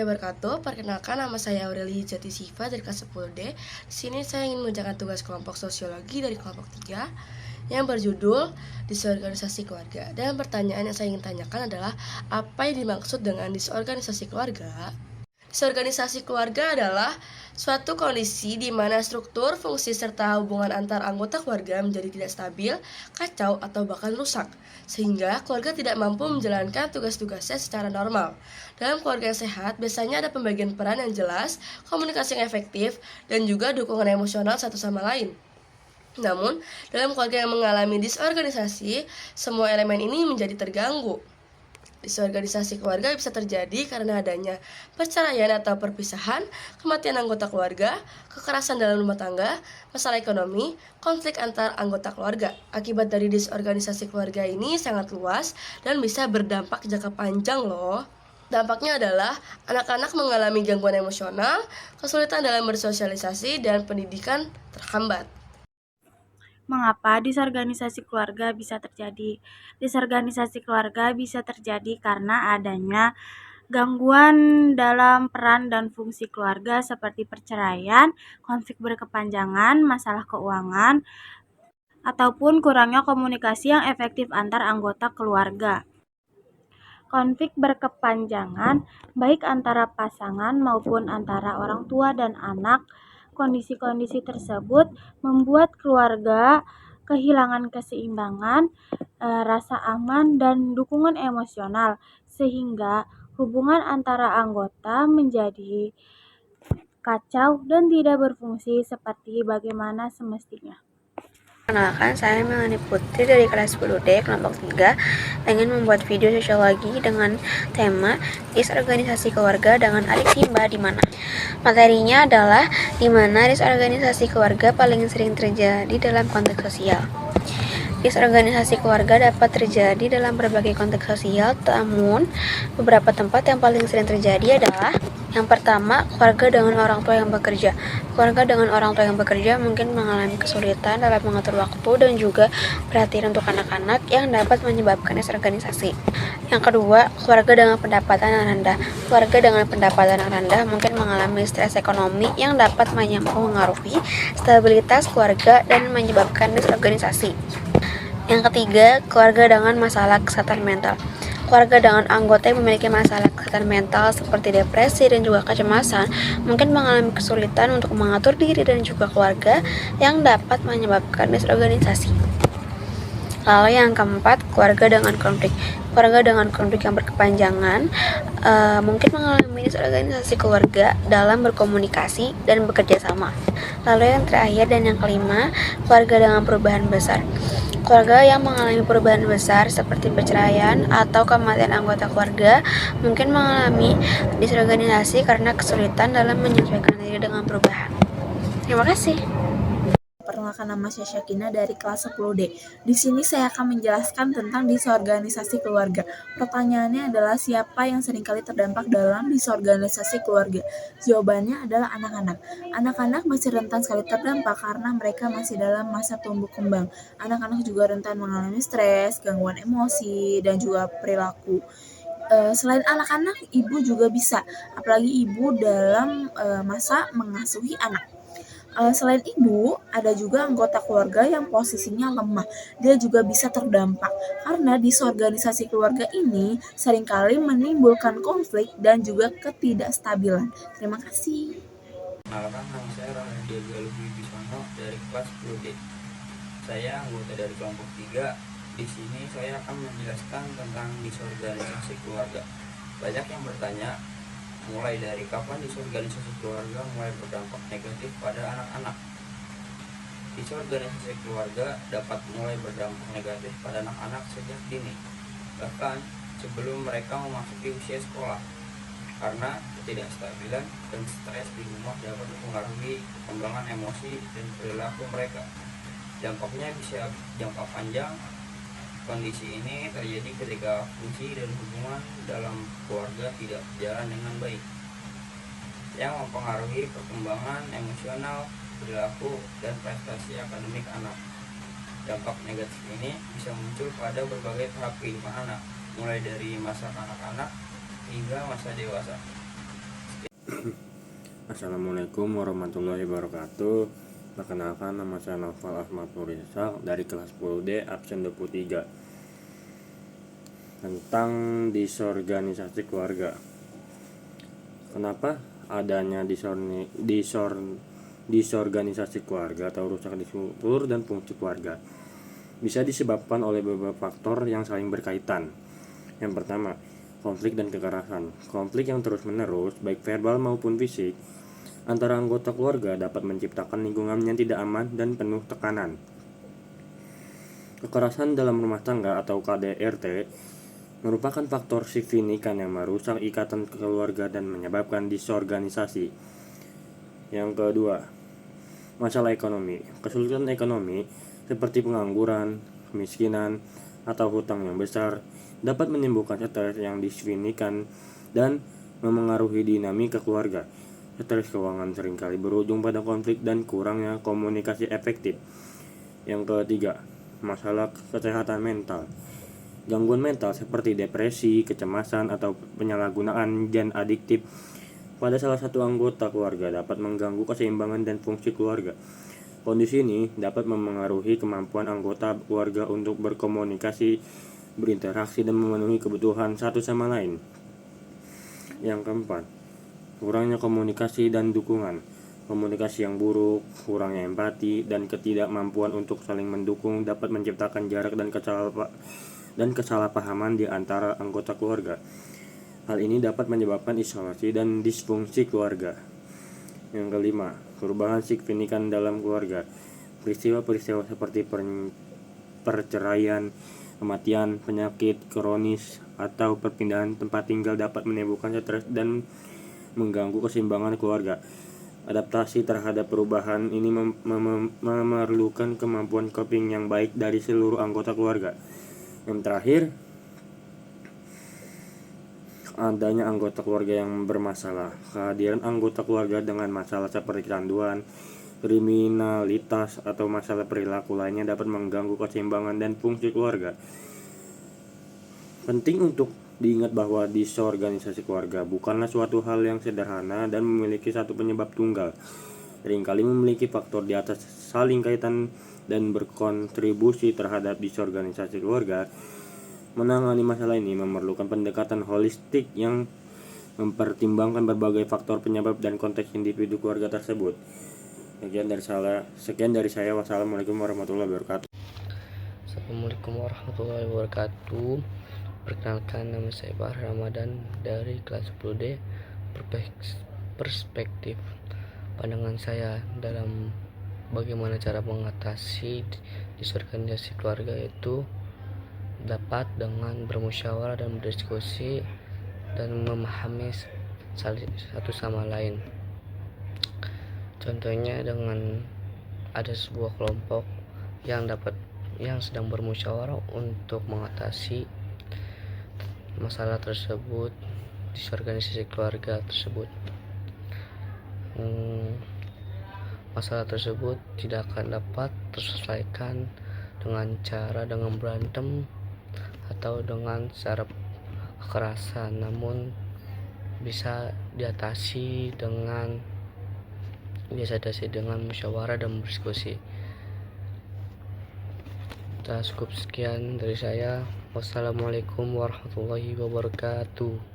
warahmatullahi wabarakatuh. Perkenalkan, nama saya Aureli Jati Siva dari kelas 10D. Di sini saya ingin mengerjakan tugas kelompok sosiologi dari kelompok 3 yang berjudul disorganisasi keluarga. Dan pertanyaan yang saya ingin tanyakan adalah, apa yang dimaksud dengan disorganisasi keluarga? Disorganisasi keluarga adalah suatu kondisi di mana struktur, fungsi, serta hubungan antar anggota keluarga menjadi tidak stabil, kacau, atau bahkan rusak, sehingga keluarga tidak mampu menjalankan tugas-tugasnya secara normal. Dalam keluarga yang sehat, biasanya ada pembagian peran yang jelas, komunikasi yang efektif, dan juga dukungan emosional satu sama lain. Namun, dalam keluarga yang mengalami disorganisasi, semua elemen ini menjadi terganggu. Disorganisasi keluarga bisa terjadi karena adanya perceraian atau perpisahan, kematian anggota keluarga, kekerasan dalam rumah tangga, masalah ekonomi, konflik antar anggota keluarga. Akibat dari disorganisasi keluarga ini sangat luas dan bisa berdampak jangka panjang loh. Dampaknya adalah anak-anak mengalami gangguan emosional, kesulitan dalam bersosialisasi, dan pendidikan terhambat. Mengapa disorganisasi keluarga bisa terjadi? Disorganisasi keluarga bisa terjadi karena adanya gangguan dalam peran dan fungsi keluarga seperti perceraian, konflik berkepanjangan, masalah keuangan, ataupun kurangnya komunikasi yang efektif antar anggota keluarga. Konflik berkepanjangan, baik antara pasangan maupun antara orang tua dan anak. Kondisi-kondisi tersebut membuat keluarga kehilangan keseimbangan, rasa aman, dan dukungan emosional, sehingga hubungan antara anggota menjadi kacau dan tidak berfungsi seperti bagaimana semestinya. Perkenalkan, saya Melani Putri dari kelas 10D kelompok 3 ingin membuat video sosiologi dengan tema disorganisasi keluarga dengan adik Simba di mana. Materinya adalah di mana disorganisasi keluarga paling sering terjadi dalam konteks sosial. Disorganisasi keluarga dapat terjadi dalam berbagai konteks sosial, namun beberapa tempat yang paling sering terjadi adalah yang pertama, keluarga dengan orang tua yang bekerja. Keluarga dengan orang tua yang bekerja mungkin mengalami kesulitan dalam mengatur waktu dan juga perhatian untuk anak-anak yang dapat menyebabkan disorganisasi. Yang kedua, keluarga dengan pendapatan yang rendah. Keluarga dengan pendapatan yang rendah mungkin mengalami stres ekonomi yang dapat mempengaruhi stabilitas keluarga dan menyebabkan disorganisasi. Yang ketiga, keluarga dengan masalah kesehatan mental. Keluarga dengan anggota yang memiliki masalah kesehatan mental seperti depresi dan juga kecemasan mungkin mengalami kesulitan untuk mengatur diri dan juga keluarga yang dapat menyebabkan disorganisasi. Lalu yang keempat, keluarga dengan konflik. Keluarga dengan konflik yang berkepanjangan mungkin mengalami disorganisasi keluarga dalam berkomunikasi dan bekerja sama. Lalu yang terakhir dan yang kelima, keluarga dengan perubahan besar. Keluarga yang mengalami perubahan besar seperti perceraian atau kematian anggota keluarga mungkin mengalami disorganisasi karena kesulitan dalam menyesuaikan diri dengan perubahan. Terima kasih. Perkenalkan, nama saya Syakina dari kelas 10D. Di sini saya akan menjelaskan tentang disorganisasi keluarga. Pertanyaannya adalah siapa yang seringkali terdampak dalam disorganisasi keluarga? Jawabannya adalah anak-anak. Anak-anak masih rentan sekali terdampak karena mereka masih dalam masa tumbuh kembang. Anak-anak juga rentan mengalami stres, gangguan emosi, dan juga perilaku. Selain anak-anak, ibu juga bisa, apalagi ibu dalam masa mengasuhi anak. Selain ibu, ada juga anggota keluarga yang posisinya lemah. Dia juga bisa terdampak karena disorganisasi keluarga ini seringkali menimbulkan konflik dan juga ketidakstabilan. Terima kasih. Perkenalkan, nama saya Rahadiya Galuh Bisono dari kelas 10D. Saya anggota dari kelompok 3. Di sini saya akan menjelaskan tentang disorganisasi keluarga. Banyak yang bertanya, mulai dari kapan disorganisasi keluarga mulai berdampak negatif pada anak-anak. Disorganisasi keluarga dapat mulai berdampak negatif pada anak-anak sejak dini, bahkan sebelum mereka memasuki usia sekolah, karena ketidakstabilan dan stres di rumah dapat mempengaruhi perkembangan emosi dan perilaku mereka. Dampaknya bisa jangka panjang. Kondisi ini terjadi ketika fungsi dan hubungan dalam keluarga tidak berjalan dengan baik, yang mempengaruhi perkembangan emosional, perilaku, dan prestasi akademik anak. Dampak negatif ini bisa muncul pada berbagai tahap kehidupan anak, mulai dari masa kanak-kanak hingga masa dewasa. Assalamualaikum warahmatullahi wabarakatuh. Perkenalkan, nama saya Noval Ahmad Nurisa dari kelas 10D absen 23 tentang disorganisasi keluarga. Kenapa adanya disorganisasi keluarga atau rusak di struktur dan fungsi keluarga? Bisa disebabkan oleh beberapa faktor yang saling berkaitan. Yang pertama, konflik dan kekerasan. Konflik yang terus-menerus, baik verbal maupun fisik, antara anggota keluarga dapat menciptakan lingkungan yang tidak aman dan penuh tekanan. Kekerasan dalam rumah tangga atau KDRT merupakan faktor signifikan yang merusak ikatan keluarga dan menyebabkan disorganisasi. Yang kedua, masalah ekonomi. Kesulitan ekonomi seperti pengangguran, kemiskinan, atau hutang yang besar dapat menimbulkan stres yang signifikan dan memengaruhi dinamika keluarga. Stres keuangan seringkali berujung pada konflik dan kurangnya komunikasi efektif. Yang ketiga, masalah kesehatan mental. Gangguan mental seperti depresi, kecemasan, atau penyalahgunaan zat adiktif pada salah satu anggota keluarga dapat mengganggu keseimbangan dan fungsi keluarga. Kondisi ini dapat memengaruhi kemampuan anggota keluarga untuk berkomunikasi, berinteraksi, dan memenuhi kebutuhan satu sama lain. Yang keempat, kurangnya komunikasi dan dukungan. Komunikasi yang buruk, kurangnya empati, dan ketidakmampuan untuk saling mendukung dapat menciptakan jarak dan kesalahpahaman di antara anggota keluarga. Hal ini dapat menyebabkan isolasi dan disfungsi keluarga. Yang kelima, perubahan signifikan dalam keluarga. Peristiwa-peristiwa seperti perceraian, kematian, penyakit kronis, atau perpindahan tempat tinggal dapat menimbulkan stres dan mengganggu keseimbangan keluarga. Adaptasi terhadap perubahan ini memerlukan kemampuan coping yang baik dari seluruh anggota keluarga. Yang terakhir, adanya anggota keluarga yang bermasalah. Kehadiran anggota keluarga dengan masalah seperti kecanduan, kriminalitas, atau masalah perilaku lainnya dapat mengganggu keseimbangan dan fungsi keluarga. Penting untuk diingat bahwa disorganisasi keluarga bukanlah suatu hal yang sederhana dan memiliki satu penyebab tunggal. Seringkali memiliki faktor di atas saling kaitan dan berkontribusi terhadap disorganisasi keluarga. Menangani masalah ini memerlukan pendekatan holistik yang mempertimbangkan berbagai faktor penyebab dan konteks individu keluarga tersebut. Sekian dari saya. Wassalamualaikum warahmatullahi wabarakatuh. Assalamualaikum warahmatullahi wabarakatuh. Perkenalkan, nama saya Bahar Ramadan dari kelas 10D. Perspektif pandangan saya dalam bagaimana cara mengatasi disorganisasi keluarga itu dapat dengan bermusyawarah dan berdiskusi dan memahami satu sama lain. Contohnya dengan ada sebuah kelompok yang sedang bermusyawarah untuk mengatasi masalah tersebut, disorganisasi keluarga tersebut. Masalah tersebut tidak akan dapat terselesaikan dengan berantem atau dengan cara kekerasan, namun bisa diatasi dengan musyawarah dan berdiskusi. Cukup sekian dari saya. Wassalamualaikum warahmatullahi wabarakatuh.